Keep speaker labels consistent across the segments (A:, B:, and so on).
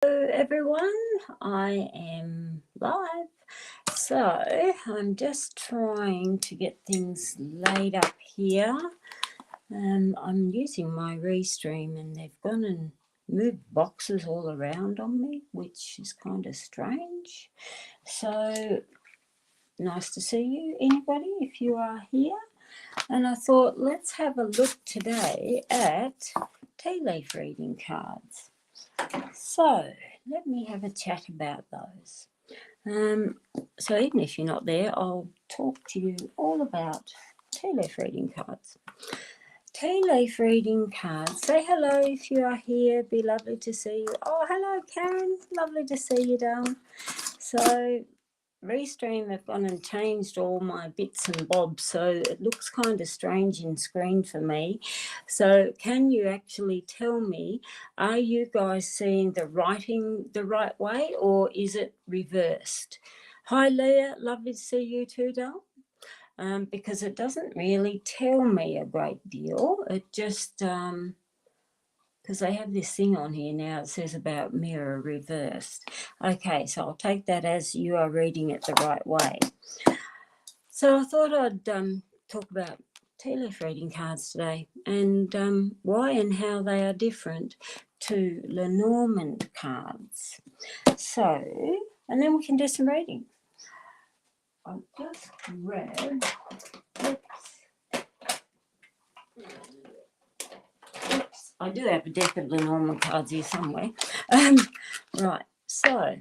A: Hello everyone, I am live. So I'm just trying to get things laid up here. I'm using my Restream and they've gone and moved boxes all around on me, which is kind of strange. So nice to see you, anybody, if you are here. And I thought let's have a look today at tea leaf reading cards. So let me have a chat about those. So even if you're not there, I'll talk to you all about tea leaf reading cards. Tea leaf reading cards. Say hello if you are here. Be lovely to see you. Oh, hello, Karen. Lovely to see you, darling. So Restream have gone and changed all my bits and bobs, so it looks kind of strange in screen for me. So can you actually tell me, are you guys seeing the writing the right way or is it reversed? Hi Leah, lovely to see you too, doll. Because it doesn't really tell me a great deal. It just because they have this thing on here now, it says about mirror reversed. Okay, so I'll take that as you are reading it the right way. So I thought I'd talk about tea leaf reading cards today and why and how they are different to Lenormand cards. So, and then we can do some reading. I'll just grab, oops, I do have a deck of Lenormand cards here somewhere. Right, so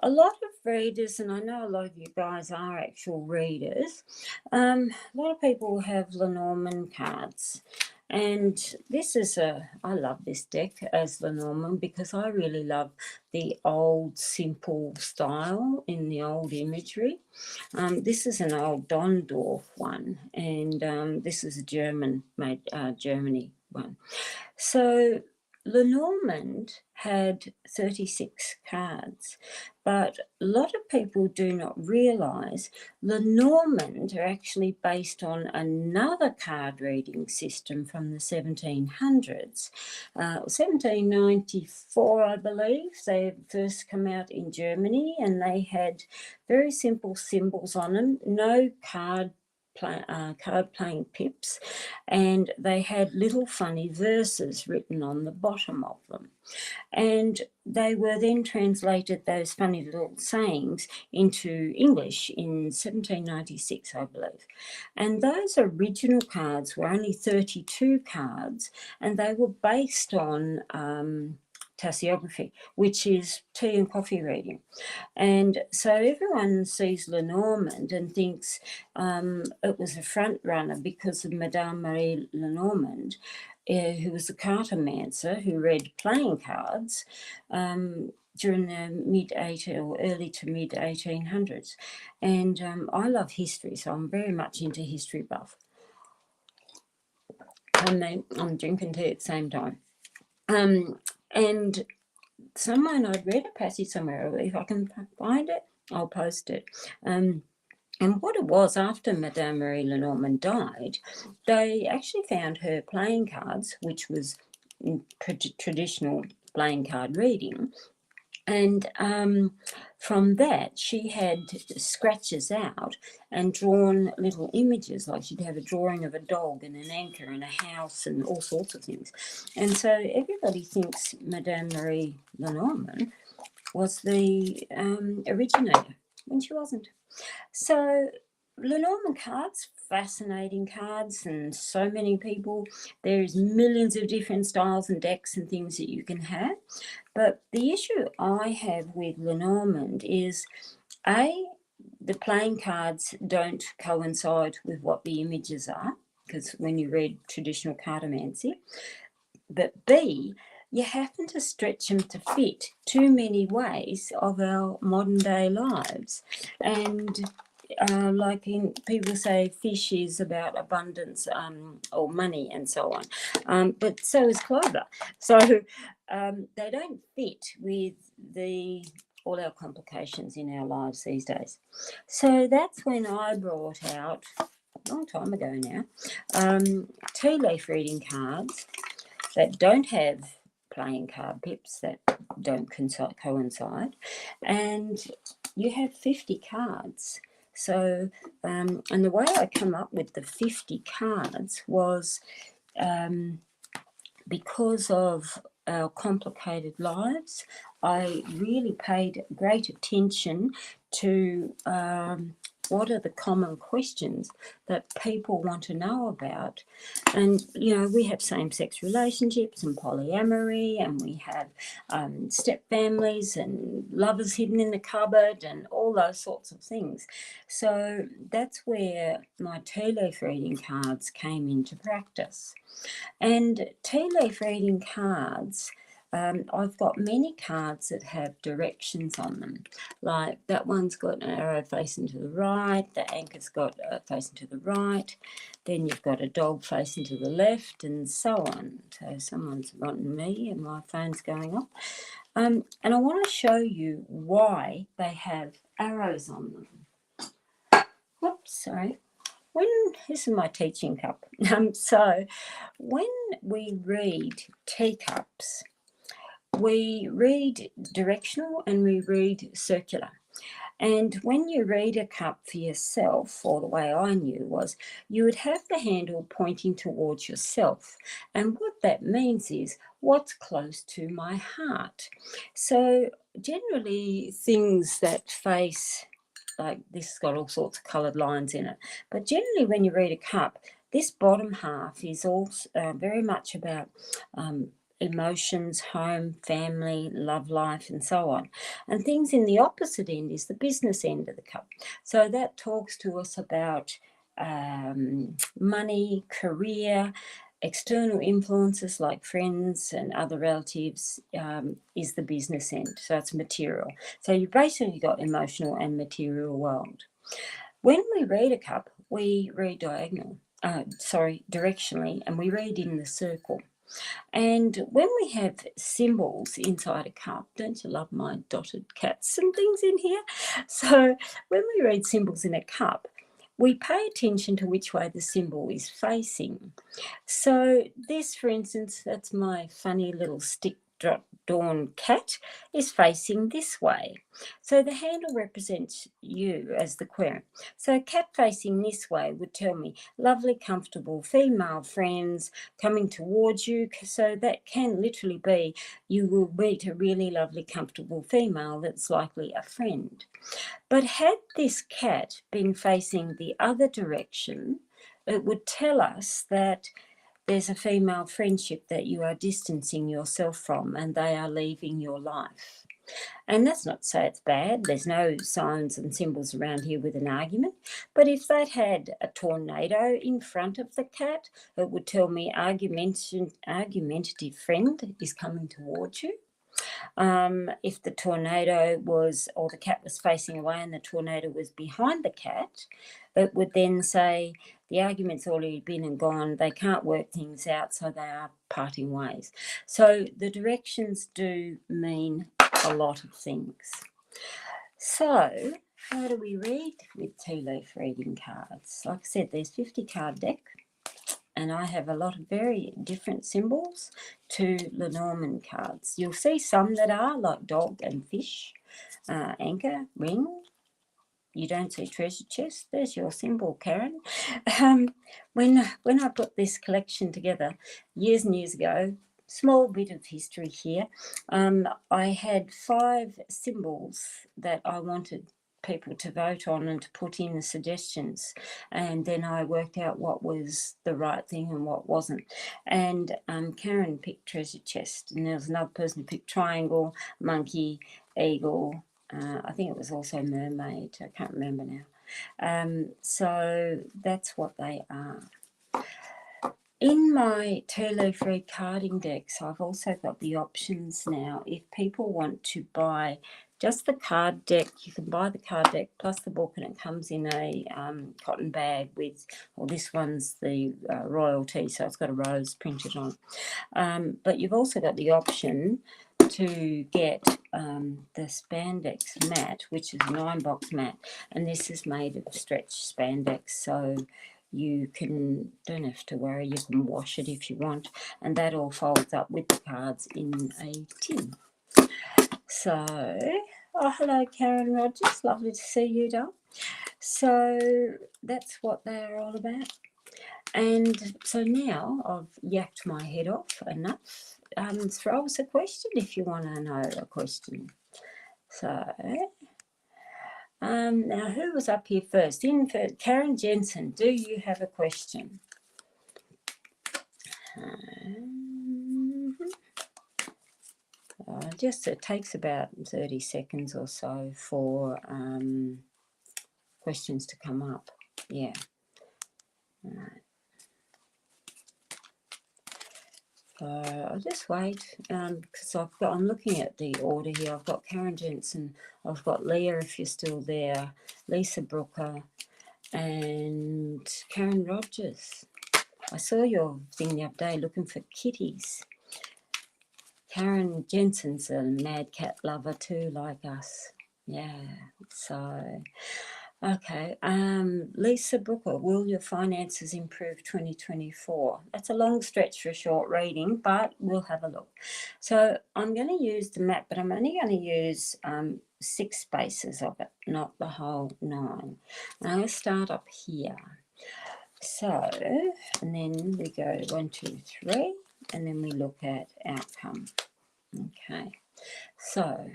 A: a lot of readers, and I know a lot of you guys are actual readers, a lot of people have Lenormand cards. And this is I love this deck as Lenormand because I really love the old simple style in the old imagery. This is an old Dondorf one, and this is a Germany one. So Lenormand had 36 cards, but a lot of people do not realise Lenormand are actually based on another card reading system from the 1700s. 1794, I believe, they first come out in Germany and they had very simple symbols on them, no card playing pips, and they had little funny verses written on the bottom of them. And they were then translated, those funny little sayings, into English in 1796, I believe. And those original cards were only 32 cards, and they were based on tasseography, which is tea and coffee reading. And so everyone sees Lenormand and thinks it was a front runner because of Madame Marie Lenormand, who was a cartomancer who read playing cards during the early to mid 1800s. And I love history, so I'm very much into history buff. And I'm drinking tea at the same time. And someone, I'd read a passage somewhere, if I can find it, I'll post it. And what it was, after Madame Marie Lenormand died, they actually found her playing cards, which was traditional playing card reading. And from that, she had scratches out and drawn little images, like she'd have a drawing of a dog and an anchor and a house and all sorts of things. And so everybody thinks Madame Marie Lenormand was the originator, when she wasn't. So Lenormand cards, fascinating cards, and so many people. There's millions of different styles and decks and things that you can have. But the issue I have with Lenormand is, the playing cards don't coincide with what the images are, because when you read traditional cartomancy. But B, you happen to stretch them to fit too many ways of our modern day lives. And like people say fish is about abundance or money and so on, but so is clover. So they don't fit with all our complications in our lives these days. So that's when I brought out, a long time ago now, tea leaf reading cards that don't have playing card pips that don't coincide, and you have 50 cards. So, and the way I come up with the 50 cards was because of our complicated lives. I really paid great attention to what are the common questions that people want to know about. And, you know, we have same-sex relationships and polyamory, and we have step families and lovers hidden in the cupboard and all those sorts of things. So that's where my tea leaf reading cards came into practice. And tea leaf reading cards, I've got many cards that have directions on them. Like that one's got an arrow facing to the right, the anchor's got facing to the right, then you've got a dog facing to the left, and so on. So someone's wanting me and my phone's going off. And I want to show you why they have arrows on them. Whoops, sorry. This is my teaching cup. So when we read teacups, we read directional and we read circular. And when you read a cup for yourself, or the way I knew was, you would have the handle pointing towards yourself. And what that means is what's close to my heart. So generally things that face, like this has got all sorts of coloured lines in it. But generally when you read a cup, this bottom half is also very much about emotions, home, family, love life, and so on. And things in the opposite end is the business end of the cup. So that talks to us about money, career, external influences like friends and other relatives is the business end. So it's material. So you've basically got emotional and material world. When we read a cup, we read directionally, and we read in the circle. And when we have symbols inside a cup, don't you love my dotted cats and things in here? So when we read symbols in a cup, we pay attention to which way the symbol is facing. So this, for instance, that's my funny little stick dawn cat, is facing this way. So the handle represents you as the querent. So a cat facing this way would tell me lovely, comfortable female friends coming towards you. So that can literally be you will meet a really lovely, comfortable female that's likely a friend. But had this cat been facing the other direction, it would tell us that there's a female friendship that you are distancing yourself from and they are leaving your life. And that's not to say it's bad. There's no signs and symbols around here with an argument. But if that had a tornado in front of the cat, it would tell me argumentative friend is coming towards you. If the tornado was, or the cat was facing away and the tornado was behind the cat, it would then say the argument's already been and gone, they can't work things out, so they are parting ways. So the directions do mean a lot of things. So how do we read with tea leaf reading cards? Like I said, there's 50 card deck, and I have a lot of very different symbols to Lenormand cards. You'll see some that are like dog and fish, anchor, ring. You don't see treasure chest. There's your symbol, Karin. When I put this collection together years and years ago, small bit of history here, I had 5 symbols that I wanted people to vote on and to put in the suggestions, and then I worked out what was the right thing and what wasn't. And Karin picked treasure chest, and there was another person who picked triangle, monkey, eagle, I think it was also mermaid, I can't remember now. So that's what they are. In my tea leaf read carding decks, I've also got the options now. If people want to buy just the card deck, you can buy the card deck plus the book, and it comes in a cotton bag with, well, this one's the royalty, so it's got a rose printed on it. But you've also got the option to get the spandex mat, which is a 9-box mat, and this is made of stretch spandex, so you don't have to worry, you can wash it if you want, and that all folds up with the cards in a tin. So, oh, hello Karen Rogers, lovely to see you, doll. So that's what they're all about. And so now I've yacked my head off enough. Throw us a question if you want to know a question. So, now who was up here first? Karen Jensen, do you have a question? Just it takes about 30 seconds or so for questions to come up. Yeah. Right. So I'll just wait because I'm looking at the order here. I've got Karen Jensen, I've got Leah if you're still there, Lisa Brooker, and Karen Rogers. I saw your thing the other day looking for kitties. Karen Jensen's a mad cat lover too, like us. Yeah, so... Okay, Lisa Brooker, will your finances improve 2024? That's a long stretch for a short reading, but we'll have a look. So I'm going to use the map, but I'm only going to use 6 spaces of it, not the whole 9. And I'm going to start up here. So, and then we go 1, 2, 3, and then we look at outcome. Okay, so...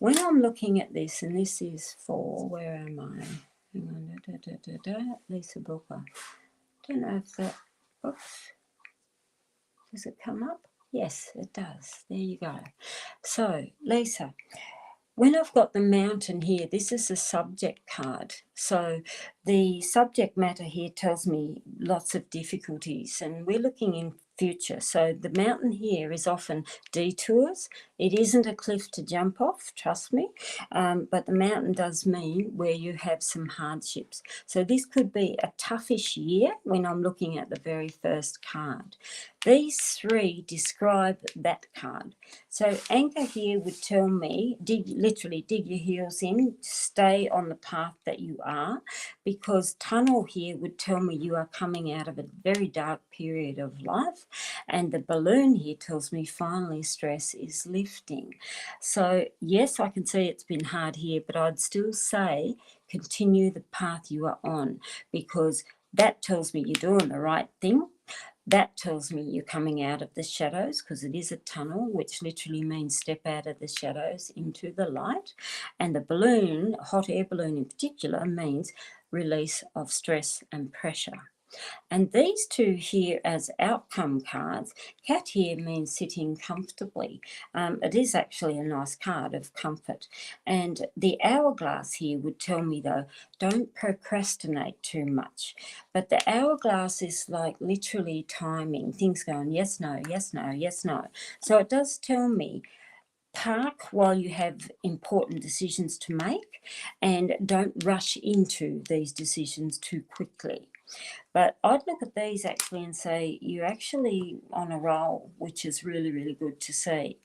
A: when I'm looking at this, and this is for, where am I? Hang on, Lisa Brooker. Don't know if that, oops, does it come up? Yes, it does. There you go. So, Lisa, when I've got the mountain here, this is a subject card. So the subject matter here tells me lots of difficulties, and we're looking in future. So the mountain here is often detours. It isn't a cliff to jump off, trust me, but the mountain does mean where you have some hardships. So this could be a toughish year when I'm looking at the very first card. These 3 describe that card. So anchor here would tell me, literally dig your heels in, stay on the path that you are, because tunnel here would tell me you are coming out of a very dark period of life, and the balloon here tells me finally stress is lifting. So yes, I can see it's been hard here, but I'd still say continue the path you are on, because that tells me you're doing the right thing. That tells me you're coming out of the shadows, because it is a tunnel, which literally means step out of the shadows into the light. And the balloon, hot air balloon in particular, means release of stress and pressure. And these 2 here as outcome cards, cat here means sitting comfortably. It is actually a nice card of comfort. And the hourglass here would tell me, though, don't procrastinate too much. But the hourglass is like literally timing, things going yes, no, yes, no, yes, no. So it does tell me, park while you have important decisions to make, and don't rush into these decisions too quickly. But I'd look at these actually and say you're actually on a roll, which is really, really good to see.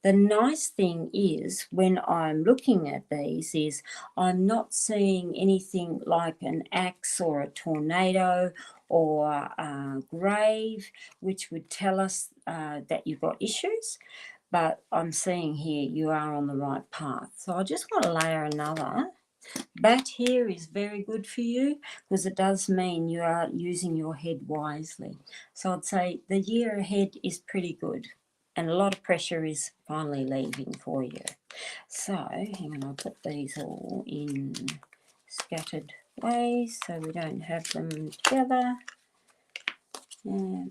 A: The nice thing is when I'm looking at these is I'm not seeing anything like an axe or a tornado or a grave, which would tell us that you've got issues. But I'm seeing here you are on the right path. So I just want to layer another. That here is very good for you, because it does mean you are using your head wisely. So I'd say the year ahead is pretty good, and a lot of pressure is finally leaving for you. So hang on, I'll put these all in scattered ways so we don't have them together. I'm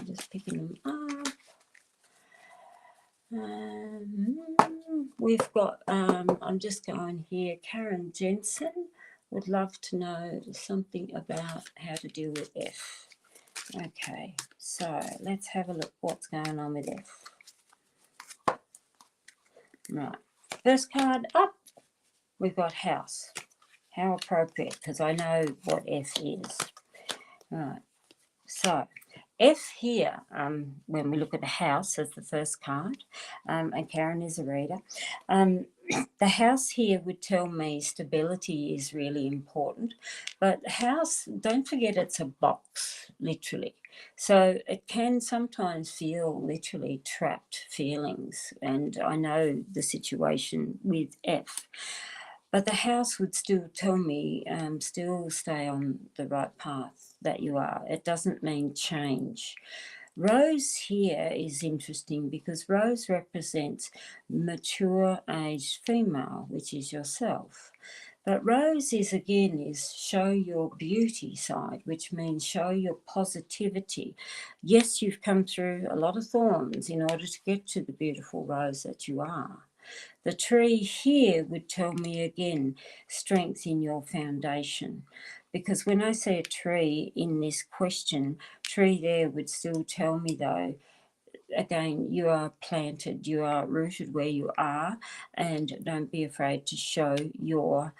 A: just picking them up. We've got, I'm just going here, Karen Jensen would love to know something about how to deal with F. Okay, so let's have a look what's going on with F. Right, first card up, we've got house. How appropriate, because I know what F is. Right, so F here, when we look at the house as the first card, and Karin is a reader, the house here would tell me stability is really important. But house, don't forget it's a box, literally. So it can sometimes feel literally trapped feelings. And I know the situation with F. But the house would still tell me, still stay on the right path that you are. It doesn't mean change. Rose here is interesting because Rose represents mature aged female, which is yourself. But Rose is show your beauty side, which means show your positivity. Yes, you've come through a lot of thorns in order to get to the beautiful Rose that you are. The tree here would tell me again, strength in your foundation. Because when I say a tree in this question, tree there would still tell me though, again, you are planted, you are rooted where you are, and don't be afraid to show your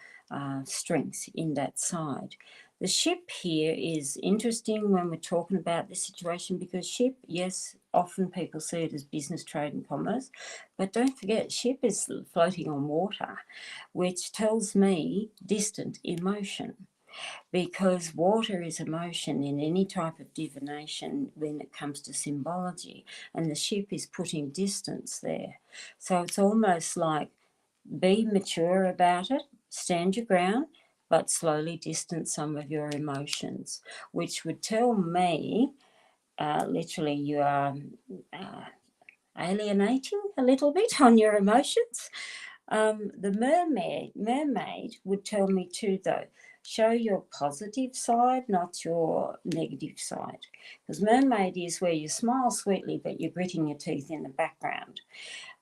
A: strength in that side. The ship here is interesting when we're talking about this situation because ship, yes, often people see it as business, trade and commerce, but don't forget ship is floating on water, which tells me distant emotion, because water is emotion in any type of divination when it comes to symbology, and the ship is putting distance there. So it's almost like be mature about it, stand your ground, but slowly distance some of your emotions, which would tell me literally you are alienating a little bit on your emotions. The mermaid would tell me too, though, show your positive side, not your negative side. Because mermaid is where you smile sweetly, but you're gritting your teeth in the background.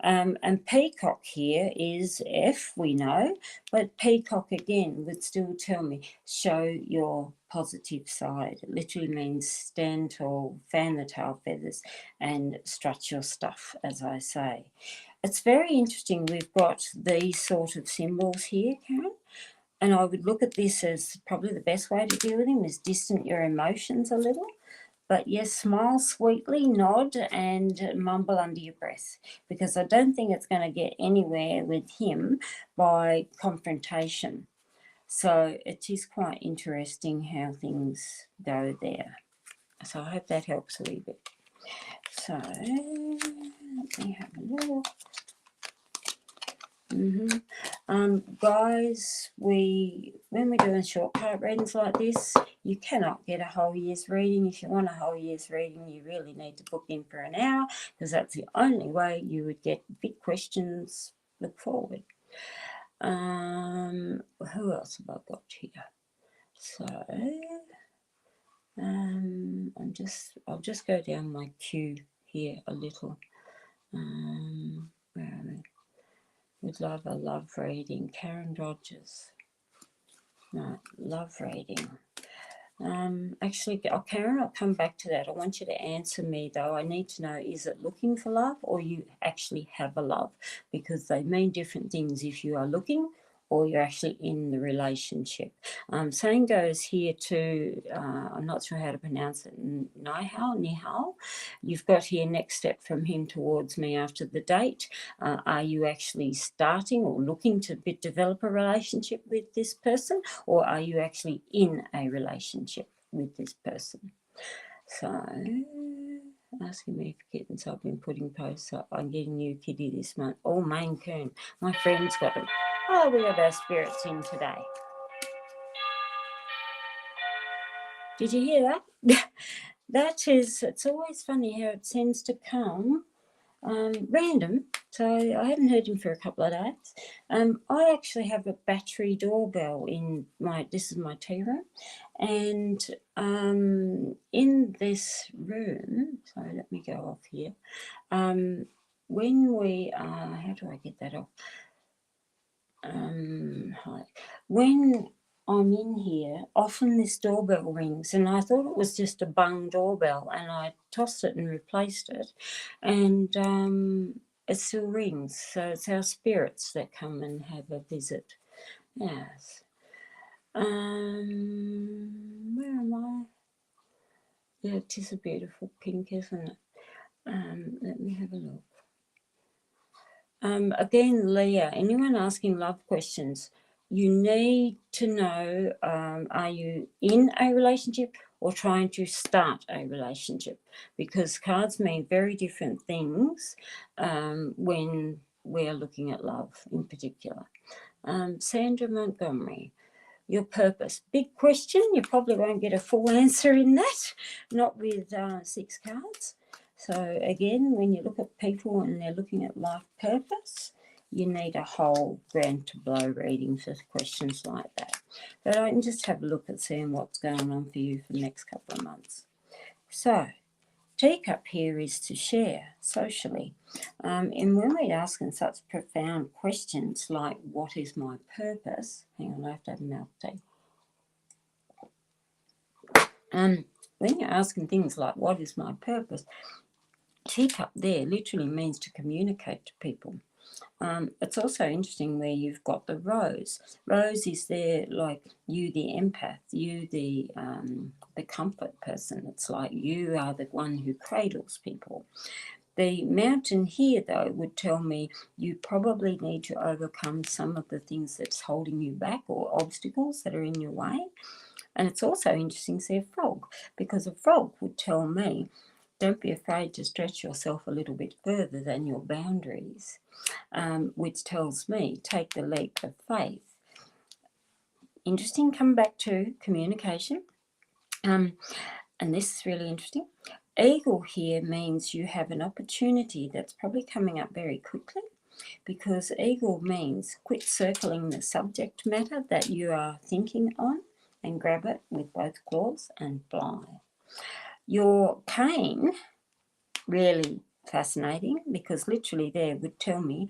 A: And peacock here is F, we know, but peacock again would still tell me, show your positive side. It literally means stand tall, fan the tail feathers, and strut your stuff, as I say. It's very interesting. We've got these sort of symbols here, Karin, and I would look at this as probably the best way to deal with him is distant your emotions a little. But yes, smile sweetly, nod, and mumble under your breath, because I don't think it's going to get anywhere with him by confrontation. So it is quite interesting how things go there. So I hope that helps a wee bit. So let me have a look. Guys, when we're doing shortcut readings like this, you cannot get a whole year's reading. If you want a whole year's reading, you really need to book in for an hour, because that's the only way you would get big questions. Look forward. Who else have I got here? So I'll just go down my queue here a little. Where are we? Would love a love reading. Karin Rogers. No, love reading. Actually, Karin, I'll come back to that. I want you to answer me, though. I need to know, is it looking for love or you actually have a love? Because they mean different things if you are looking or you're actually in the relationship. Same goes here to, I'm not sure how to pronounce it, Nihal. You've got here next step from him towards me after the date. Are you actually starting or looking to develop a relationship with this person, or are you actually in a relationship with this person? So, asking me for kittens, I've been putting posts up. I'm getting new kitty this month. Oh, Maine Coon. My friend's got them. Oh, we have our spirits in today. Did you hear that? It's always funny how it tends to come random. So I haven't heard him for a couple of days. I actually have a battery doorbell in this is my tea room. And in this room, so let me go off here. When we how do I get that off? When I'm in here, often this doorbell rings, and I thought it was just a bung doorbell, and I tossed it and replaced it, and it still rings. So it's our spirits that come and have a visit. Yes. Where am I? Yeah, it is a beautiful pink, isn't it? Let me have a look. Again, Leah, anyone asking love questions, you need to know, are you in a relationship or trying to start a relationship? Because cards mean very different things when we're looking at love in particular. Sandra Montgomery, your purpose. Big question. You probably won't get a full answer in that, not with 6 cards. So again, when you look at people and they're looking at life purpose, you need a whole ground to blow reading for questions like that. But I can just have a look at seeing what's going on for you for the next couple of months. So, teacup here is to share socially. And when we're asking such profound questions like, what is my purpose? Hang on, I have to have a mouth tea. When you're asking things like, what is my purpose? Teacup there literally means to communicate to people. It's also interesting where you've got the rose. Rose is there like you, the empath, you, the comfort person. It's like you are the one who cradles people. The mountain here, though, would tell me you probably need to overcome some of the things that's holding you back or obstacles that are in your way. And it's also interesting to see a frog, because a frog would tell me, don't be afraid to stretch yourself a little bit further than your boundaries, which tells me take the leap of faith. Interesting, come back to communication. And this is really interesting. Eagle here means you have an opportunity that's probably coming up very quickly, because eagle means quit circling the subject matter that you are thinking on and grab it with both claws and fly. Your cane, really fascinating, because literally there would tell me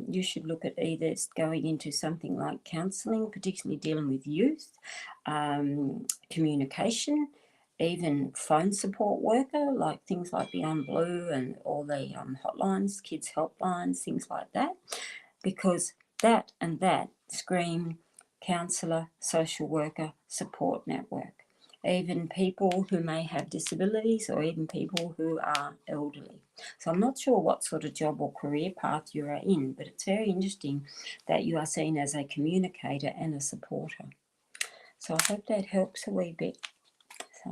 A: you should look at either going into something like counselling, particularly dealing with youth, communication, even phone support worker, like things like Beyond Blue and all the hotlines, kids helplines, things like that, because that and that scream counsellor, social worker, support network. Even people who may have disabilities or even people who are elderly. So I'm not sure what sort of job or career path you are in, but it's very interesting that you are seen as a communicator and a supporter. So I hope that helps a wee bit. So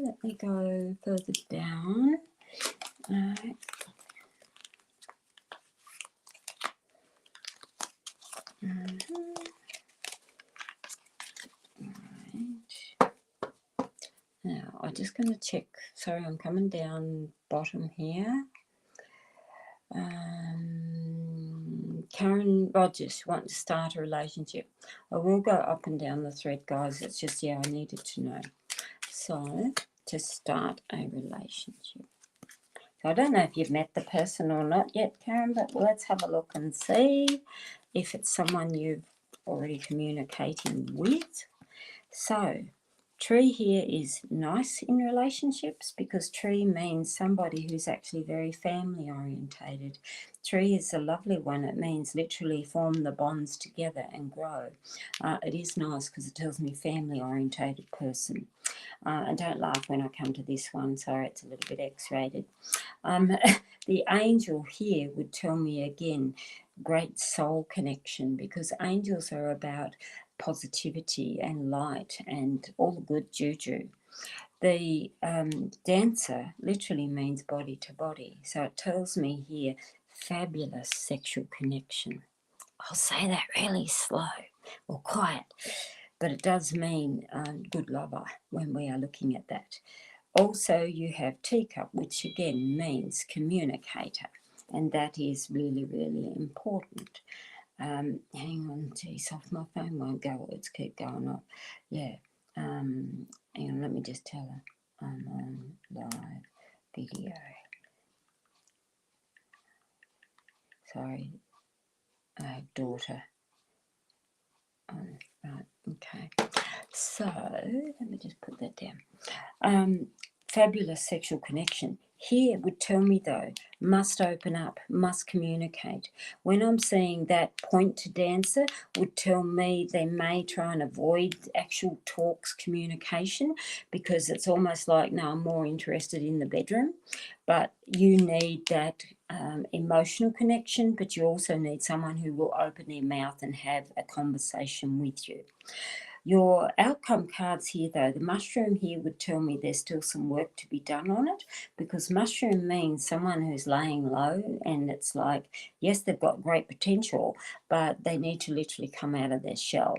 A: let me go further down. Right. Now, I'm just going to check. Sorry, I'm coming down bottom here. Karen Rogers wants to start a relationship. I will go up and down the thread, guys. It's just, I needed to know. So, to start a relationship. So, I don't know if you've met the person or not yet, Karen, but let's have a look and see if it's someone you've already communicating with. So, tree here is nice in relationships, because tree means somebody who's actually very family orientated. Tree is a lovely one. It means literally form the bonds together and grow. It is nice because it tells me family orientated person. And don't laugh when I come to this one. Sorry, it's a little bit X-rated. The angel here would tell me again, great soul connection, because angels are about positivity and light and all the good juju. The dancer literally means body to body. So it tells me here, fabulous sexual connection. I'll say that really slow or quiet, but it does mean good lover when we are looking at that. Also, you have teacup, which again means communicator, and that is really, really important. Hang on, geez, off my phone won't go, words keep going off. Yeah, hang on, let me just tell her I'm on live video. Sorry, I have daughter. Right, okay. So, let me just put that down. Fabulous sexual connection. Here would tell me, though, must open up, must communicate. When I'm seeing that point to dancer, would tell me they may try and avoid actual talks, communication, because it's almost like, no, I'm more interested in the bedroom. But you need that emotional connection, but you also need someone who will open their mouth and have a conversation with you. Your outcome cards here, though, the mushroom here would tell me there's still some work to be done on it, because mushroom means someone who's laying low, and it's like, yes, they've got great potential, but they need to literally come out of their shell.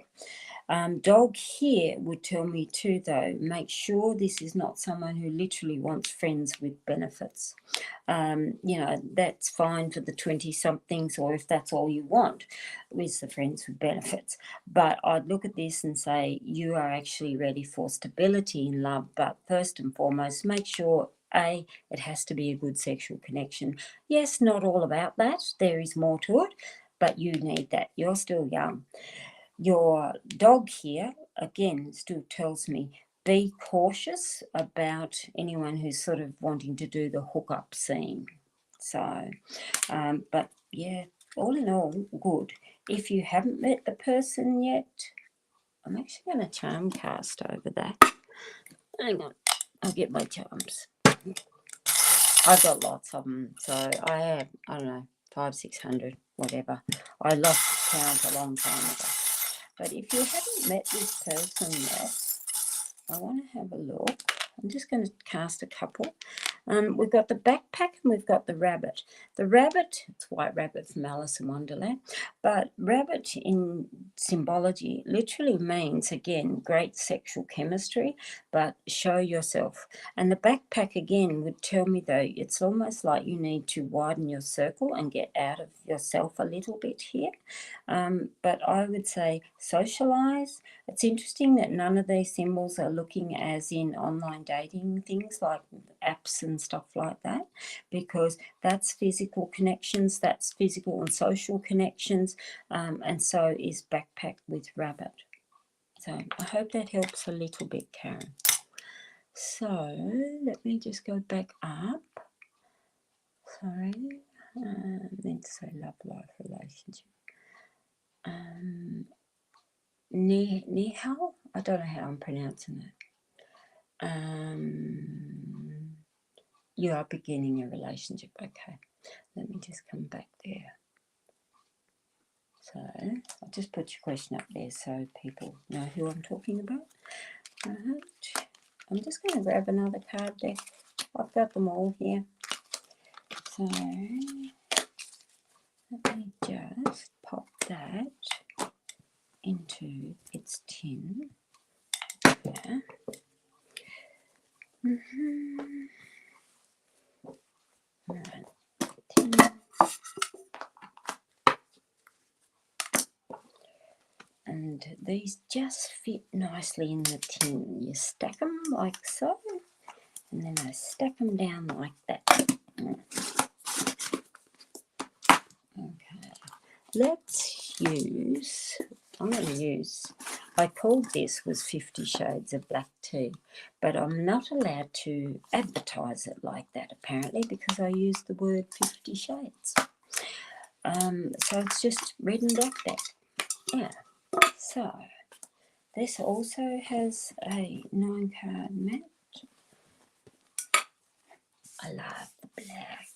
A: Dog here would tell me too, though, make sure this is not someone who literally wants friends with benefits. That's fine for the 20-somethings, or if that's all you want, with the friends with benefits. But I'd look at this and say, you are actually ready for stability in love, but first and foremost, make sure, A, it has to be a good sexual connection. Yes, not all about that. There is more to it, but you need that. You're still young. Your dog here, again, still tells me be cautious about anyone who's sort of wanting to do the hookup scene. So, but yeah, all in all, good. If you haven't met the person yet, I'm actually going to charm cast over that. Hang on, I'll get my charms. I've got lots of them, so I have, I don't know, 500-600, whatever. I lost count a long time ago. But if you haven't met this person yet, I want to have a look. I'm just going to cast a couple. We've got the backpack and we've got the rabbit. The rabbit, it's White Rabbit from Alice in Wonderland, but rabbit in symbology literally means, again, great sexual chemistry, but show yourself. And the backpack, again, would tell me, though, it's almost like you need to widen your circle and get out of yourself a little bit here. But I would say socialize. It's interesting that none of these symbols are looking as in online dating things like apps and stuff like that, because that's physical connections, that's physical and social connections, and so is backpack with rabbit. So I hope that helps a little bit, Karen. So let me just go back up. Sorry, meant to say love life relationship. Nihao? I don't know how I'm pronouncing it. You are beginning a relationship. Okay, let me just come back there. So I'll just put your question up there so people know who I'm talking about. Right. I'm just going to grab another card deck. I've got them all here. So let me just pop that into its tin. Yeah. Right. Tin. And these just fit nicely in the tin. You stack them like so, and then I stack them down like that. Okay, let's use, I'm going to use, I called this was 50 Shades of Black Tea, but I'm not allowed to advertise it like that apparently, because I used the word 50 Shades. So it's just red and black deck. Yeah. So this also has a 9-card mat. I love the black.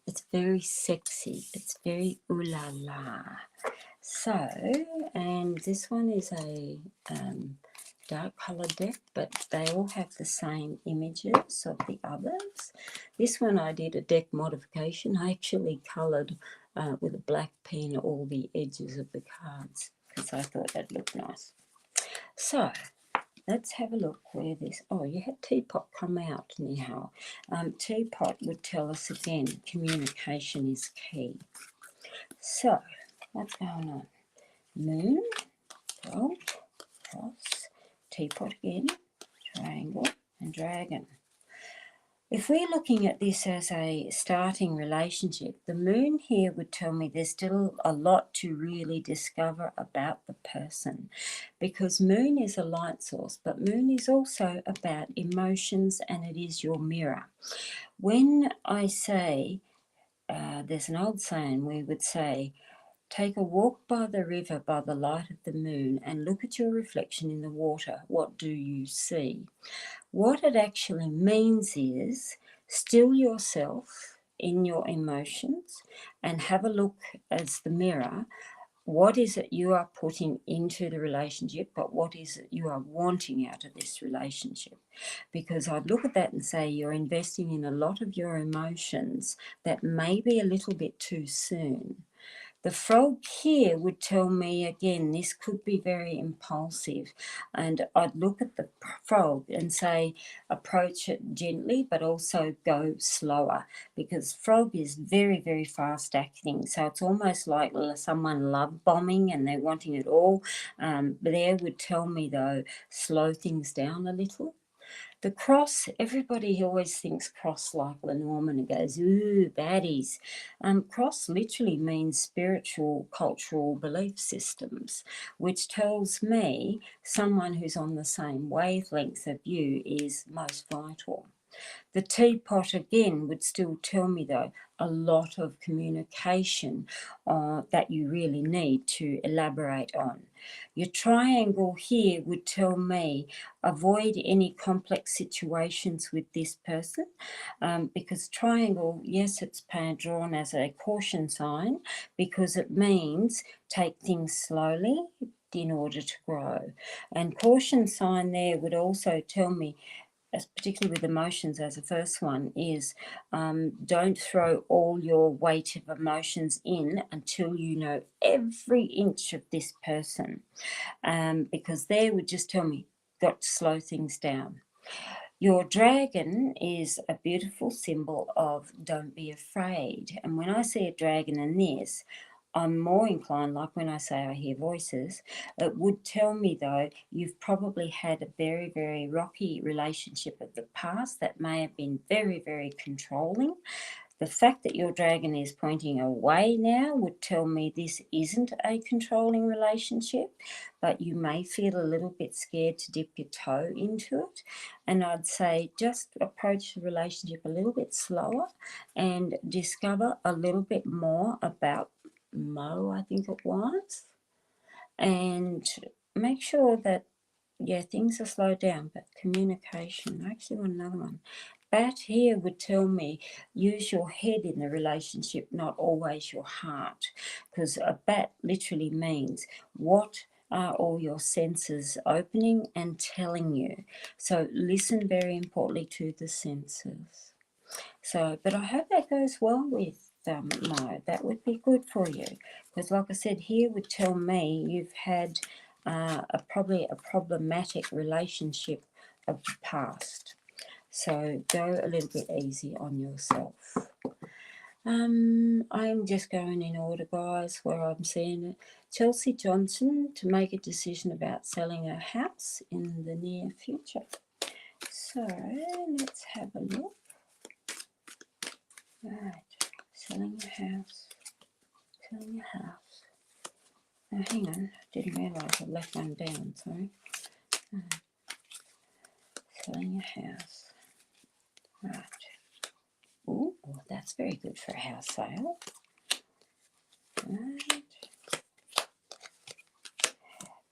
A: It's very sexy. It's very ooh la la. So, and this one is a dark coloured deck, but they all have the same images of the others. This one I did a deck modification. I actually coloured with a black pen all the edges of the cards because I thought that looked nice. So let's have a look where this, oh, you had Teapot come out anyhow. Teapot would tell us again, communication is key. So what's going on? Moon, gold, cross, Teapot again, triangle and dragon. If we're looking at this as a starting relationship, the moon here would tell me there's still a lot to really discover about the person, because moon is a light source, but moon is also about emotions, and it is your mirror. When I say, there's an old saying, we would say, take a walk by the river by the light of the moon and look at your reflection in the water. What do you see? What it actually means is still yourself in your emotions and have a look as the mirror. What is it you are putting into the relationship, but what is it you are wanting out of this relationship? Because I'd look at that and say you're investing in a lot of your emotions that may be a little bit too soon. The frog here would tell me, again, this could be very impulsive. And I'd look at the frog and say, approach it gently, but also go slower, because frog is very, very fast acting. So it's almost like someone love bombing and they're wanting it all. There would tell me, though, slow things down a little. The cross, everybody always thinks cross like Lenormand and goes, ooh, baddies. Cross literally means spiritual, cultural belief systems, which tells me someone who's on the same wavelength of you is most vital. The teapot again would still tell me, though, a lot of communication that you really need to elaborate on. Your triangle here would tell me avoid any complex situations with this person, because triangle, yes, it's drawn as a caution sign, because it means take things slowly in order to grow. And caution sign there would also tell me, particularly with emotions as the first one, is don't throw all your weight of emotions in until you know every inch of this person, because they would just tell me, got to slow things down. Your dragon is a beautiful symbol of don't be afraid. And when I see a dragon in this, I'm more inclined, like when I say I hear voices, it would tell me, though, you've probably had a very, very rocky relationship of the past that may have been very, very controlling. The fact that your dragon is pointing away now would tell me this isn't a controlling relationship, but you may feel a little bit scared to dip your toe into it. And I'd say just approach the relationship a little bit slower and discover a little bit more about Mo, I think it was, and make sure that, yeah, things are slowed down, but communication. I actually want another one. Bat here would tell me use your head in the relationship, not always your heart, because a bat literally means what are all your senses opening and telling you. So listen very importantly to the senses. So, but I hope that goes well with Mo. That would be good for you, because like I said, here would tell me you've had probably a problematic relationship of the past. So go a little bit easy on yourself. I'm just going in order, guys, where I'm seeing it. Chelsea Johnson to make a decision about selling her house in the near future. So let's have a look. Right, selling a house. Selling a house. Oh, hang on, didn't realise I left one down, sorry. Selling a house. Right. Oh, that's very good for a house sale. Right.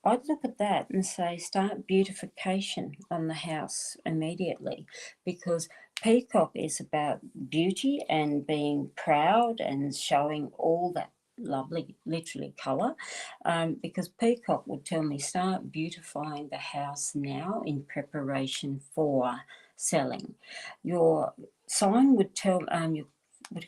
A: I'd look at that and say start beautification on the house immediately, because peacock is about beauty and being proud and showing all that lovely, literally colour, because peacock would tell me start beautifying the house now in preparation for selling. Your sign would tell, what do you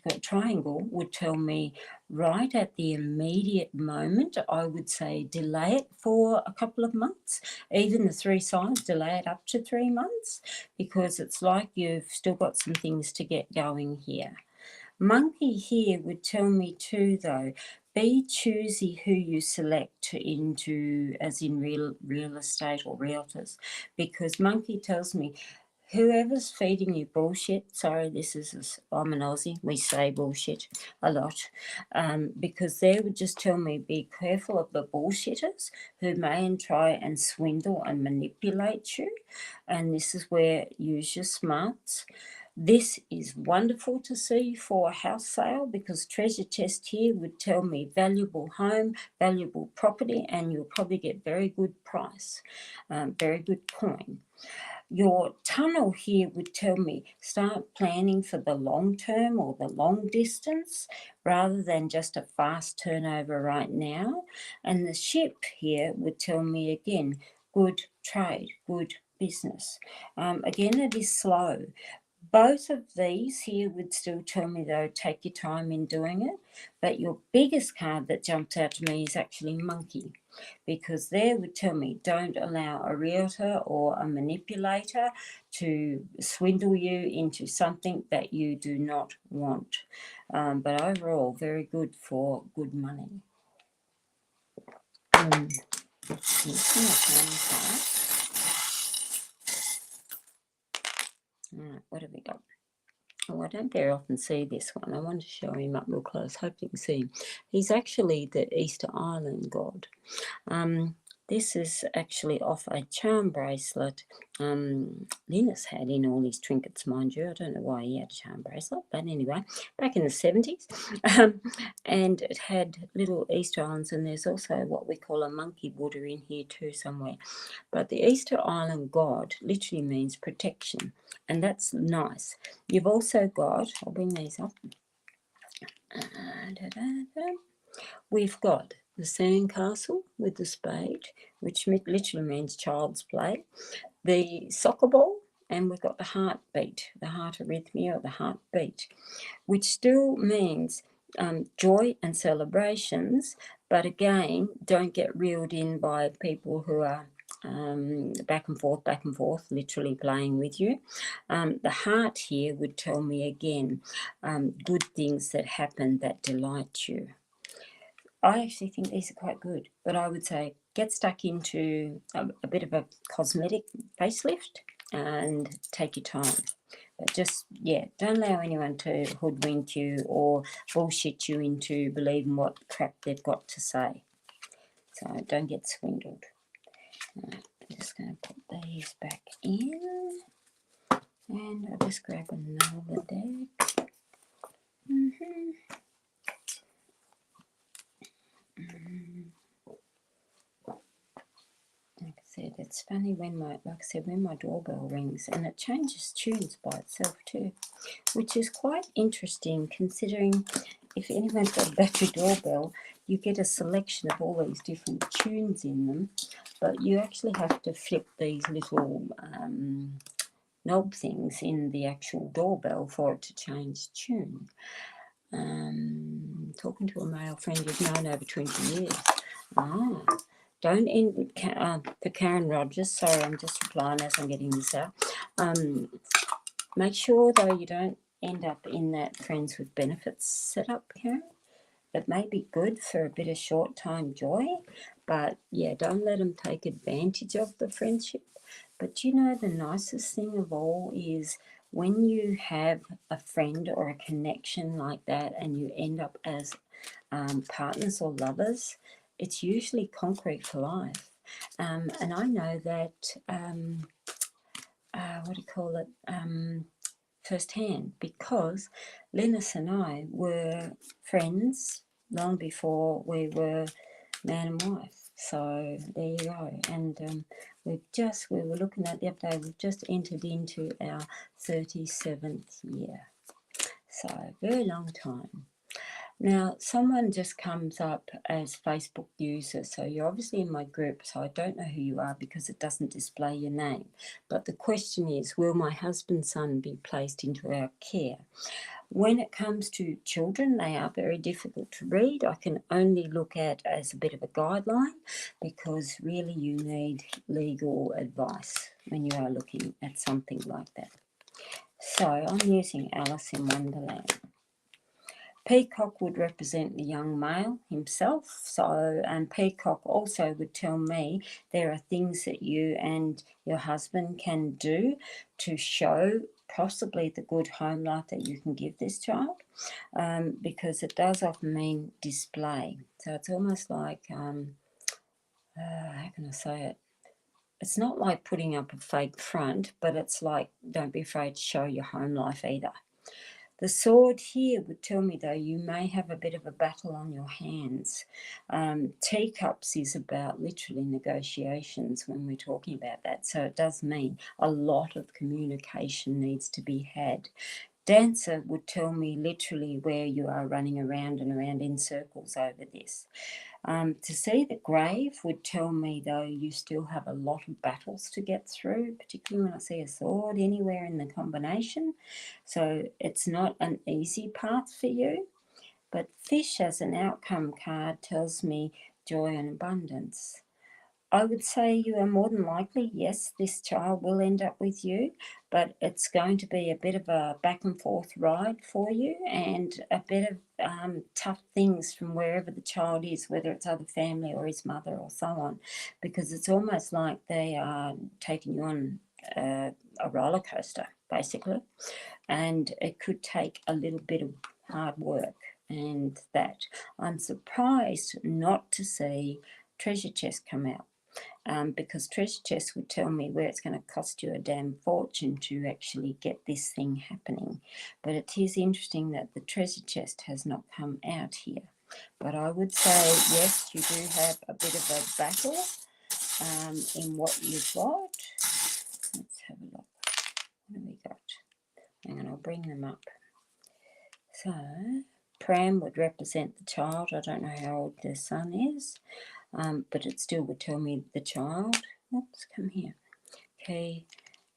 A: call it, triangle would tell me right at the immediate moment. I would say delay it for a couple of months. Even the three signs, delay it up to 3 months, because it's like you've still got some things to get going here. Monkey here would tell me too, though, be choosy who you select into, as in real estate or realtors, because monkey tells me whoever's feeding you bullshit, sorry, I'm an Aussie, we say bullshit a lot, because they would just tell me be careful of the bullshitters who may try and swindle and manipulate you, and this is where use your smarts. This is wonderful to see for a house sale because treasure chest here would tell me valuable home, valuable property, and you'll probably get very good price, very good coin. Your tunnel here would tell me start planning for the long term or the long distance rather than just a fast turnover right now. And the ship here would tell me again, good trade, good business. Again, it is slow. Both of these here would still tell me, though, take your time in doing it. But your biggest card that jumps out to me is actually monkey, because there would tell me don't allow a realtor or a manipulator to swindle you into something that you do not want. But overall, very good for good money. Alright, what have we got? Oh, I don't very often see this one. I want to show him up real close. Hope you can see him. He's actually the Easter Island god. This is actually off a charm bracelet Linus had in all his trinkets, mind you. I don't know why he had a charm bracelet, but anyway, back in the 70s. And it had little Easter Islands, and there's also what we call a monkey Buddha in here too somewhere. But the Easter Island god literally means protection, and that's nice. You've also got, I'll bring these up. We've got the sandcastle with the spade, which literally means child's play, the soccer ball, and we've got the heartbeat, the heart arrhythmia or the heartbeat, which still means joy and celebrations, but again, don't get reeled in by people who are back and forth, literally playing with you. The heart here would tell me again, good things that happen that delight you. I actually think these are quite good, but I would say get stuck into a bit of a cosmetic facelift and take your time. But just, yeah, don't allow anyone to hoodwink you or bullshit you into believing what crap they've got to say. So don't get swindled. I'm just going to put these back in. And I'll just grab another deck. Like I said, it's funny when my doorbell rings, and it changes tunes by itself too, which is quite interesting considering if anyone's got a battery doorbell, you get a selection of all these different tunes in them, but you actually have to flip these little knob things in the actual doorbell for it to change tune. Talking to a male friend you've known over 20 years. Don't end for Karen Rogers. Sorry, I'm just replying as I'm getting this out. Make sure, though, you don't end up in that friends with benefits setup, Karen. It may be good for a bit of short-time joy, but, yeah, don't let them take advantage of the friendship. But, you know, the nicest thing of all is when you have a friend or a connection like that and you end up as partners or lovers, it's usually concrete for life. And I know that, firsthand, because Linus and I were friends long before we were man and wife. So there you go. And we were looking at the other day, we've just entered into our 37th year. So very long time. Now, someone just comes up as Facebook user, so you're obviously in my group, so I don't know who you are because it doesn't display your name. But the question is, will my husband's son be placed into our care? When it comes to children, they are very difficult to read. I can only look at as a bit of a guideline because really you need legal advice when you are looking at something like that. So I'm using Alice in Wonderland. Peacock would represent the young male himself. So, and Peacock also would tell me there are things that you and your husband can do to show possibly the good home life that you can give this child, because it does often mean display. So it's almost like, how can I say it? It's not like putting up a fake front, but it's like, don't be afraid to show your home life either. The sword here would tell me, though, you may have a bit of a battle on your hands. Teacups is about literally negotiations when we're talking about that. So it does mean a lot of communication needs to be had. Dancer would tell me literally where you are running around and around in circles over this. To see the grave would tell me, though, you still have a lot of battles to get through, particularly when I see a sword anywhere in the combination. So it's not an easy path for you. But fish as an outcome card tells me joy and abundance. I would say you are more than likely, yes, this child will end up with you, but it's going to be a bit of a back and forth ride for you, and a bit of tough things from wherever the child is, whether it's other family or his mother or so on, because it's almost like they are taking you on a roller coaster, basically, and it could take a little bit of hard work. And that I'm surprised not to see treasure chest come out. Because treasure chest would tell me where it's going to cost you a damn fortune to actually get this thing happening. But it is interesting that the treasure chest has not come out here. But I would say, yes, you do have a bit of a battle in what you've got. Let's have a look. What have we got? Hang on, I'll bring them up. So, Pram would represent the child. I don't know how old the son is. But it still would tell me the child. Oops, come here. Okay,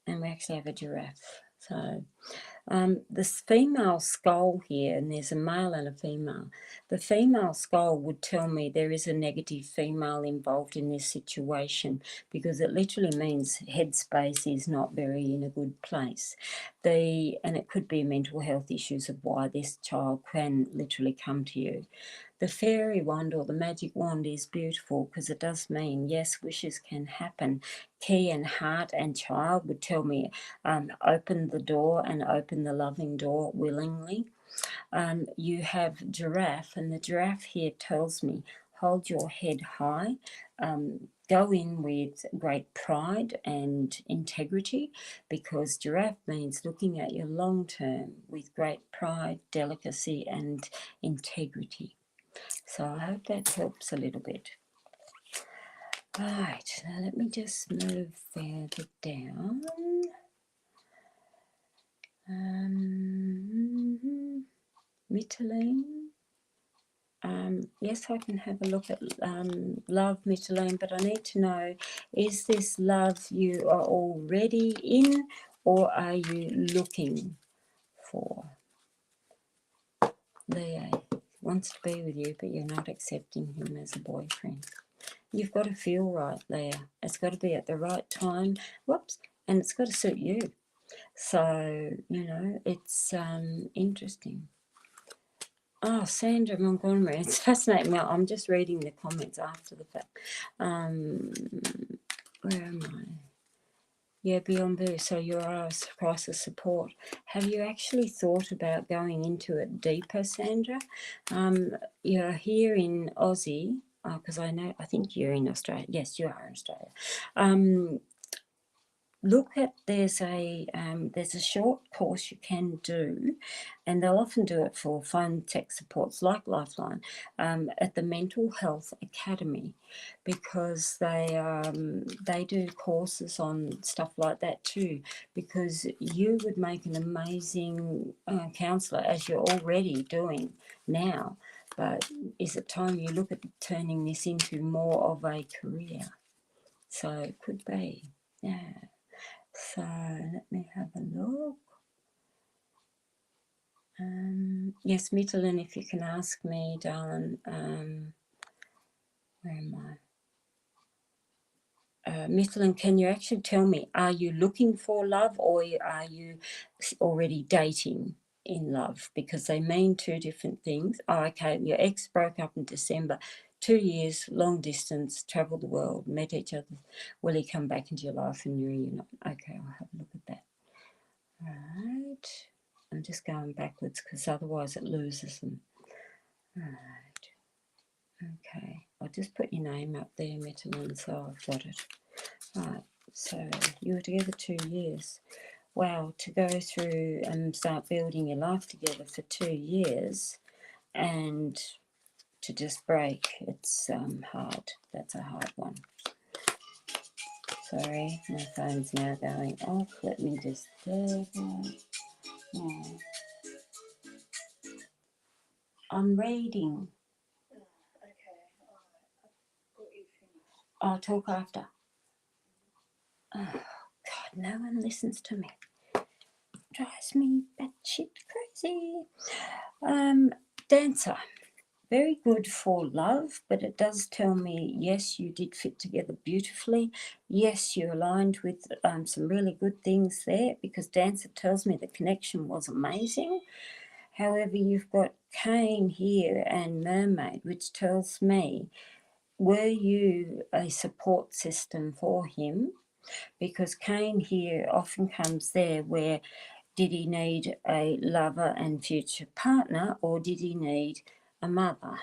A: and we actually have a giraffe. So this female skull here, and there's a male and a female. The female skull would tell me there is a negative female involved in this situation, because it literally means headspace is not very in a good place. And it could be mental health issues of why this child can literally come to you. The fairy wand or the magic wand is beautiful, because it does mean, yes, wishes can happen. Key and heart and child would tell me open the door and open the loving door willingly. You have giraffe, and the giraffe here tells me hold your head high. Go in with great pride and integrity, because giraffe means looking at your long term with great pride, delicacy and integrity. So I hope that helps a little bit. Right, now let me just move further down. Mytilene. Yes, I can have a look at love, Mytilene, but I need to know, is this love you are already in, or are you looking for? Leo wants to be with you, but you're not accepting him as a boyfriend. You've got to feel right, Leah. It's got to be at the right time. Whoops. And it's got to suit you. So, it's interesting. Oh, Sandra Montgomery. It's fascinating. Well, I'm just reading the comments after the fact. Where am I? Yeah, Beyond Blue. So you're a crisis support. Have you actually thought about going into it deeper, Sandra? You're here in Aussie, because I think you're in Australia. Yes, you are in Australia. Look at there's a short course you can do, and they'll often do it for phone tech supports like Lifeline, at the Mental Health Academy, because they do courses on stuff like that too, because you would make an amazing counsellor, as you're already doing now. But is it time you look at turning this into more of a career? So it could be, yeah. So let me have a look. Yes, Mytilene, if you can ask me, darling, where am I? Mytilene, can you actually tell me, are you looking for love, or are you already dating? in love, because they mean two different things. Oh, okay, your ex broke up in December, 2 years, long distance, travelled the world, met each other. Will he come back into your life and reunite? Okay, I'll have a look at that. Right. I'm just going backwards because otherwise it loses them. Right. Okay. I'll just put your name up there, Metalin, so I've got it. Right. So you were together 2 years. Wow, to go through and start building your life together for 2 years and to just break, it's hard. That's a hard one. Sorry, my phone's now going off. Let me just do that. Yeah. I'm reading. I'll talk after. Oh, God, no one listens to me. Drives me batshit crazy. Dancer. Very good for love, but it does tell me, yes, you did fit together beautifully. Yes, you aligned with some really good things there, because Dancer tells me the connection was amazing. However, you've got Cain here and Mermaid, which tells me, were you a support system for him? Because Cain here often comes there where, did he need a lover and future partner, or did he need a mother?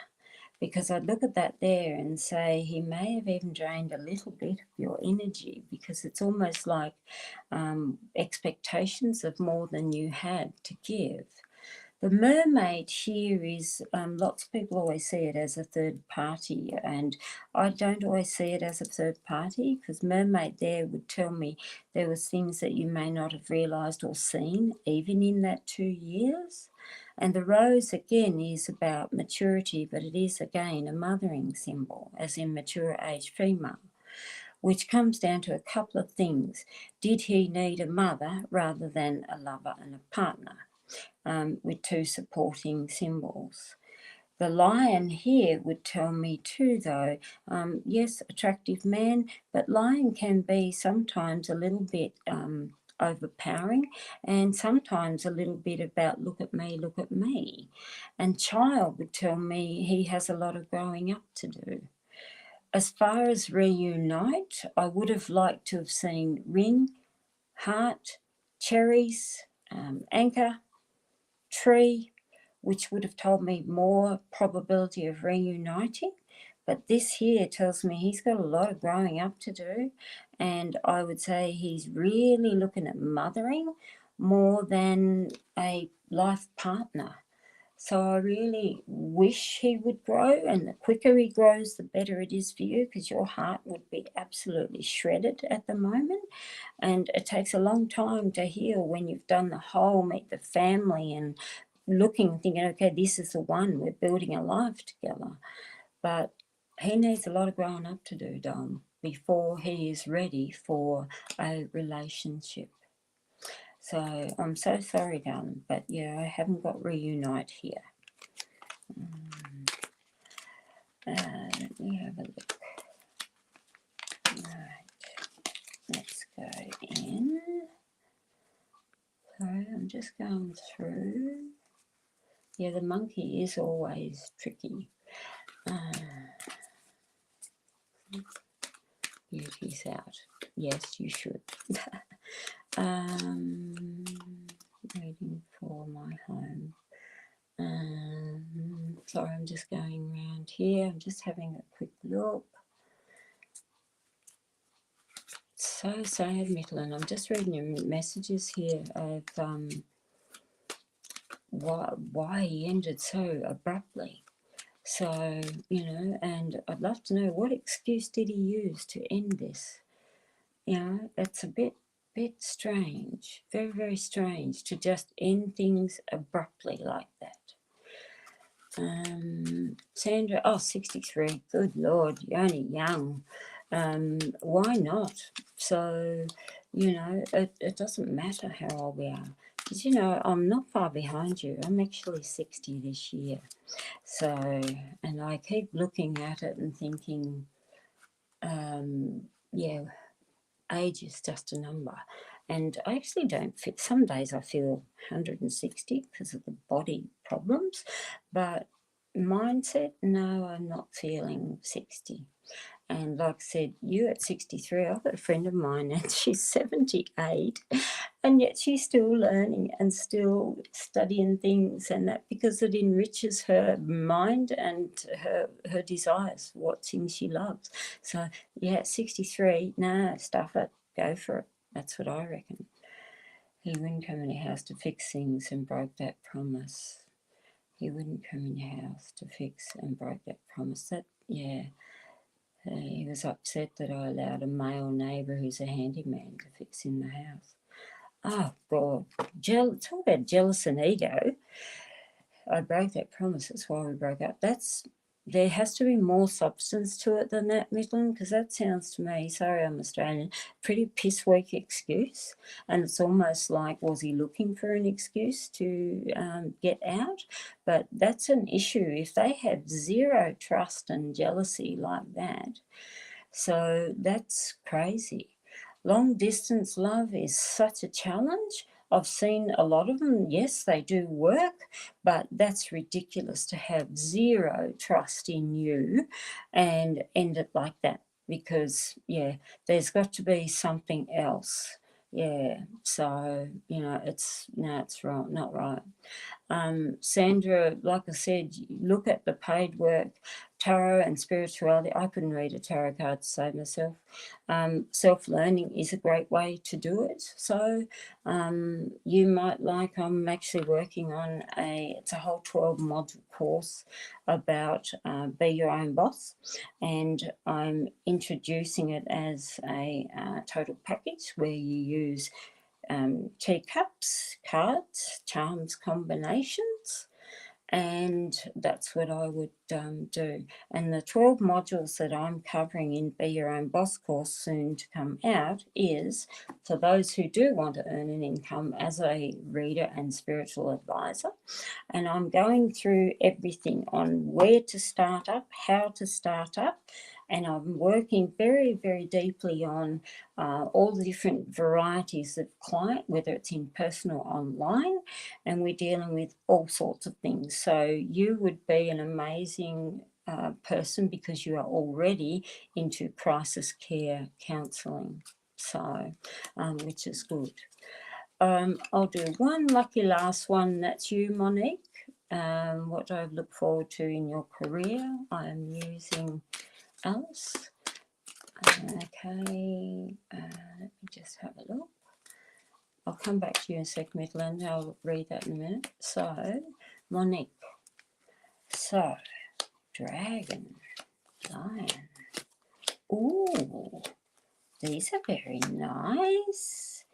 A: Because I'd look at that there and say he may have even drained a little bit of your energy, because it's almost like expectations of more than you had to give. The mermaid here is, lots of people always see it as a third party, and I don't always see it as a third party, because mermaid there would tell me there was things that you may not have realised or seen even in that 2 years. And the rose again is about maturity, but it is again a mothering symbol, as in mature age female, which comes down to a couple of things. Did he need a mother rather than a lover and a partner? With two supporting symbols. The lion here would tell me too, though, yes, attractive man, but lion can be sometimes a little bit overpowering, and sometimes a little bit about look at me, look at me. And child would tell me he has a lot of growing up to do. As far as reunite, I would have liked to have seen ring, heart, cherries, anchor, tree, which would have told me more probability of reuniting. But this here tells me he's got a lot of growing up to do, and I would say he's really looking at mothering more than a life partner. So I really wish he would grow, and the quicker he grows, the better it is for you, because your heart would be absolutely shredded at the moment. And it takes a long time to heal when you've done the whole meet the family and looking, thinking, okay, this is the one, we're building a life together. But he needs a lot of growing up to do, Dom, before he is ready for a relationship. So I'm so sorry, darling, but yeah, I haven't got reunite here. Let me have a look. Right, let's go in. So I'm just going through. Yeah, the monkey is always tricky. Beauty's out. Yes, you should. Waiting for my home. Sorry, I'm just going around here. I'm just having a quick look. So sad, Mittler. I'm just reading your messages here of why he ended so abruptly. So, you know, and I'd love to know, what excuse did he use to end this? You know, it's a bit strange, very, very strange to just end things abruptly like that. Sandra, 63, good Lord, you're only young. Why not? So, you know, it doesn't matter how old we are. Because, you know, I'm not far behind you. I'm actually 60 this year. So, and I keep looking at it and thinking, yeah, age is just a number. And I actually don't fit. Some days I feel 160 because of the body problems, but mindset, no, I'm not feeling 60. And like I said, you at 63, I've got a friend of mine and she's 78, and yet she's still learning and still studying things, and that because it enriches her mind and her desires, what things she loves. So yeah, 63, nah, stuff it, go for it. That's what I reckon. He wouldn't come in your house to fix things and broke that promise. He wouldn't come in your house to fix and broke that promise. That, yeah. He was upset that I allowed a male neighbour who's a handyman to fix in the house. Oh, God. Talk about jealous and ego. I broke that promise. That's why we broke up. There has to be more substance to it than that, Midland, because that sounds to me, sorry I'm Australian, pretty piss weak excuse. And it's almost like, was he looking for an excuse to get out? But that's an issue. If they have zero trust and jealousy like that, so that's crazy. Long distance love is such a challenge. I've seen a lot of them. Yes, they do work, but that's ridiculous to have zero trust in you and end it like that, because, yeah, there's got to be something else. Yeah, so, it's wrong, not right. Sandra, like I said, look at the paid work, tarot and spirituality. I couldn't read a tarot card to save myself. Self-learning is a great way to do it. So you might like, I'm actually working on it's a whole 12 module course about be your own boss, and I'm introducing it as a total package where you use teacups, cards, charms, combinations, and that's what I would do. And the 12 modules that I'm covering in Be Your Own Boss course soon to come out is for those who do want to earn an income as a reader and spiritual advisor. And I'm going through everything on where to start up, how to start up, and I'm working very, very deeply on all the different varieties of client, whether it's in person or online, and we're dealing with all sorts of things. So you would be an amazing person because you are already into crisis care counselling, so which is good. I'll do one lucky last one. That's you, Monique. What do I look forward to in your career? I am using Alice. Okay, let me just have a look. I'll come back to you in a sec, Midland. I'll read that in a minute. So, Monique. So, dragon, lion. Ooh, these are very nice.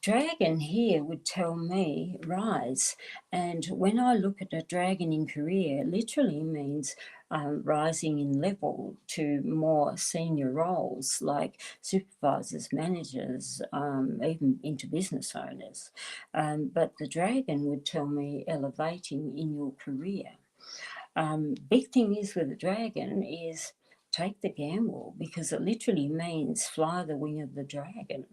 A: Dragon here would tell me rise, and when I look at a dragon in career, literally means rising in level to more senior roles like supervisors, managers, even into business owners. But the dragon would tell me elevating in your career. Big thing is with the dragon is take the gamble, because it literally means fly the wing of the dragon.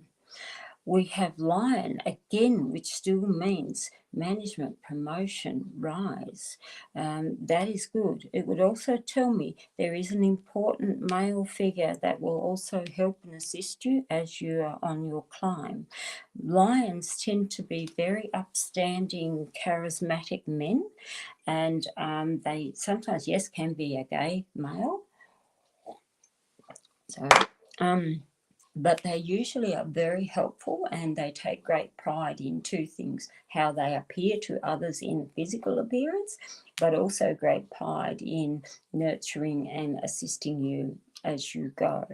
A: We have lion again, which still means management, promotion, rise. That is good. It would also tell me there is an important male figure that will also help and assist you as you are on your climb. Lions tend to be very upstanding, charismatic men, and they sometimes, yes, can be a gay male. So, but they usually are very helpful, and they take great pride in two things: how they appear to others in physical appearance, but also great pride in nurturing and assisting you as you go.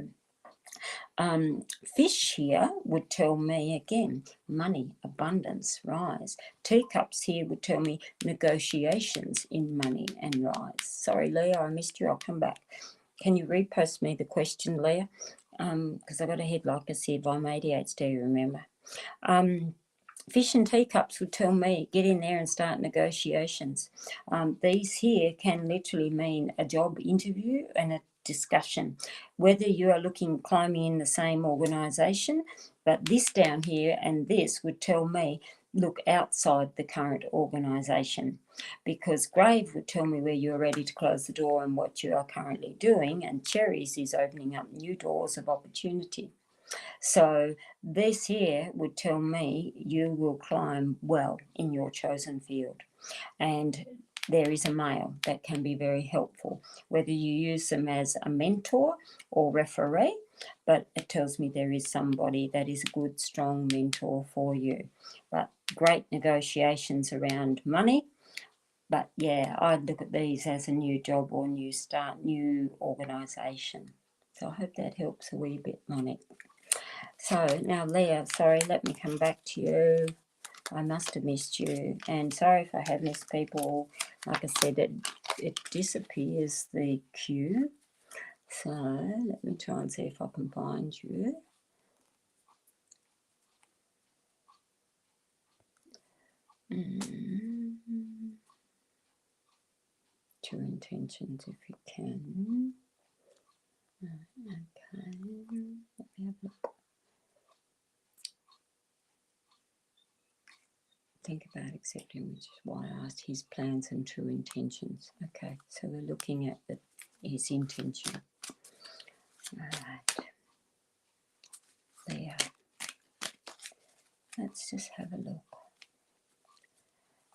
A: Fish here would tell me again, money, abundance, rise. Teacups here would tell me negotiations in money and rise. Sorry, Leah, I missed you. I'll come back. Can you repost me the question, Leah? Because I've got a head like a sieve. I'm ADHD, remember. Fish and teacups would tell me, get in there and start negotiations. These here can literally mean a job interview and a discussion, whether you are climbing in the same organisation, But this down here and this would tell me, look outside the current organisation, because grave would tell me where you're ready to close the door and what you are currently doing, and cherries is opening up new doors of opportunity. So this here would tell me you will climb well in your chosen field. And there is a male that can be very helpful, whether you use them as a mentor or referee, but it tells me there is somebody that is a good, strong mentor for you. But great negotiations around money. But yeah, I'd look at these as a new job or new start, new organisation. So I hope that helps a wee bit, Monique. So now, Leah, sorry, let me come back to you. I must have missed you, and sorry if I have missed people. Like I said, it disappears the queue. So let me try and see if I can find you. Two intentions if you can. Okay, let me have a look. Think about accepting, which is why I asked his plans and true intentions. Okay, so we're looking at his intention. All right. There. Let's just have a look.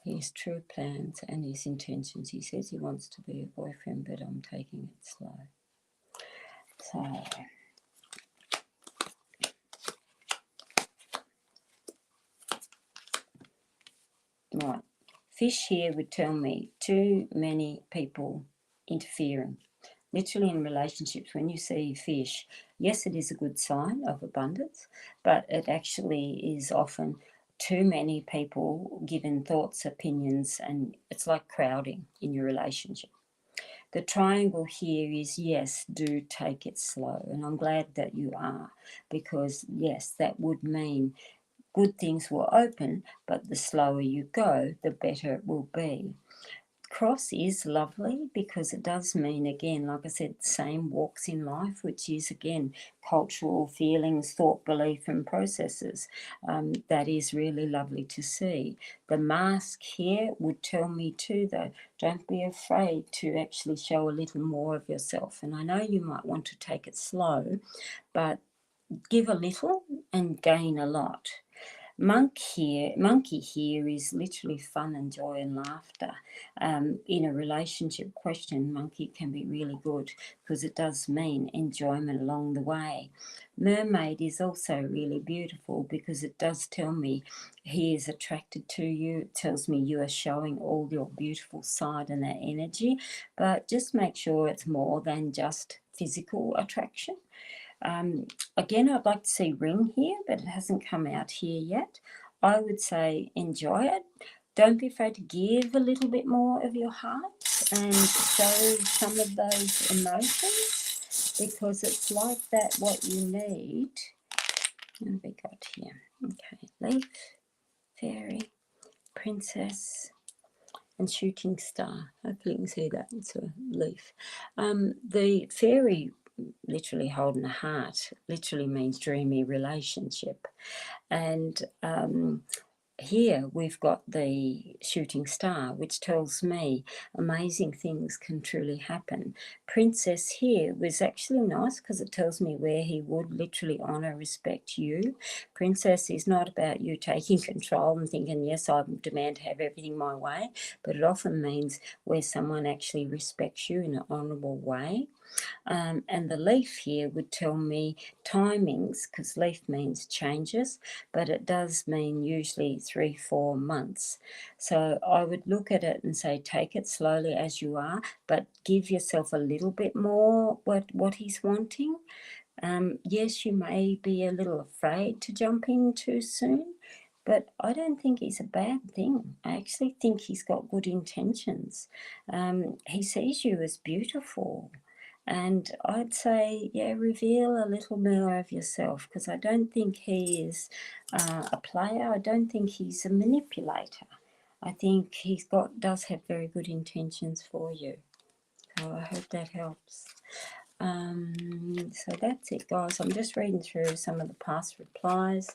A: His true plans and his intentions. He says he wants to be a boyfriend, but I'm taking it slow. So, right. Fish here would tell me too many people interfering. Literally in relationships, when you see fish, yes, it is a good sign of abundance, but it actually is often too many people giving thoughts, opinions, and it's like crowding in your relationship. The triangle here is, yes, do take it slow. And I'm glad that you are, because, yes, that would mean good things will open, but the slower you go, the better it will be. Cross is lovely because it does mean, again, like I said, same walks in life, which is, again, cultural feelings, thought, belief, and processes. That is really lovely to see. The mask here would tell me too, though, don't be afraid to actually show a little more of yourself. And I know you might want to take it slow, but give a little and gain a lot. Monkey here is literally fun and joy and laughter. In a relationship question, monkey can be really good because it does mean enjoyment along the way. Mermaid is also really beautiful because it does tell me he is attracted to you. It tells me you are showing all your beautiful side and that energy, but just make sure it's more than just physical attraction. Again, I'd like to see ring here, but it hasn't come out here yet. I would say enjoy it. Don't be afraid to give a little bit more of your heart and show some of those emotions, because it's like that what you need. What have we got here? Okay, leaf, fairy, princess, and shooting star. Hopefully you can see that. It's a leaf. The fairy, literally holding a heart, literally means dreamy relationship. And here we've got the shooting star, which tells me amazing things can truly happen. Princess here was actually nice because it tells me where he would literally honour, respect you. Princess is not about you taking control and thinking, yes, I demand to have everything my way, but it often means where someone actually respects you in an honourable way. And the leaf here would tell me timings, because leaf means changes, but it does mean usually 3-4 months. So I would look at it and say, take it slowly as you are, but give yourself a little bit more what he's wanting. Yes, you may be a little afraid to jump in too soon, but I don't think it's a bad thing. I actually think he's got good intentions. He sees you as beautiful. And I'd say, yeah, reveal a little more of yourself, because I don't think he is a player. I don't think he's a manipulator. I think does have very good intentions for you. So I hope that helps. So that's it, guys. I'm just reading through some of the past replies.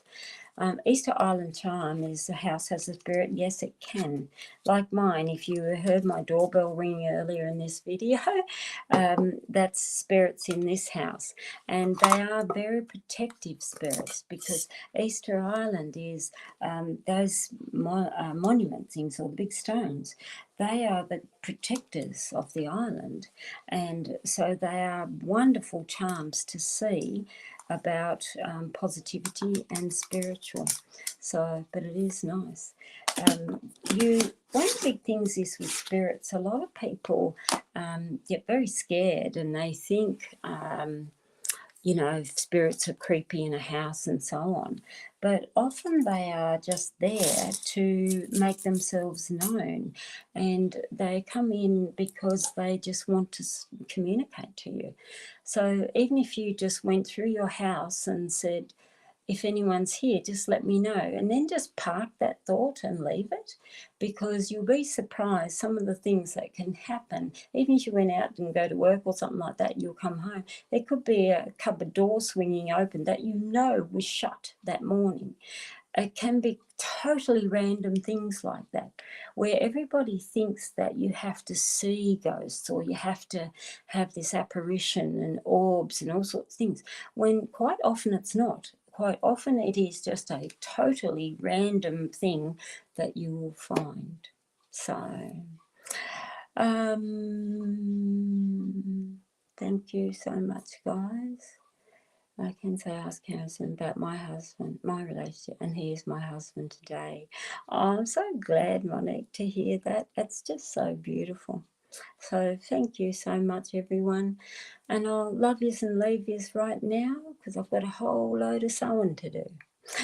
A: Easter Island charm is the house has a spirit. Yes, it can. Like mine, if you heard my doorbell ringing earlier in this video, that's spirits in this house. And they are very protective spirits because Easter Island is those monument things or the big stones. They are the protectors of the island. And so they are wonderful charms to see about positivity and spiritual. So, but it is nice. One of the big things is with spirits, a lot of people get very scared and they think, spirits are creepy in a house and so on. But often they are just there to make themselves known, and they come in because they just want to communicate to you. So even if you just went through your house and said, if anyone's here, just let me know. And then just park that thought and leave it, because you'll be surprised some of the things that can happen. Even if you went out and go to work or something like that, you'll come home. There could be a cupboard door swinging open that was shut that morning. It can be totally random things like that, where everybody thinks that you have to see ghosts or you have to have this apparition and orbs and all sorts of things, when quite often it's not. Quite often it is just a totally random thing that you will find. So, thank you so much, guys. I can say ask Harrison about my husband, my relationship, and he is my husband today. Oh, I'm so glad, Monique, to hear that. It's just so beautiful. So thank you so much, everyone. And I'll love yous and leave yous right now because I've got a whole load of sewing to do.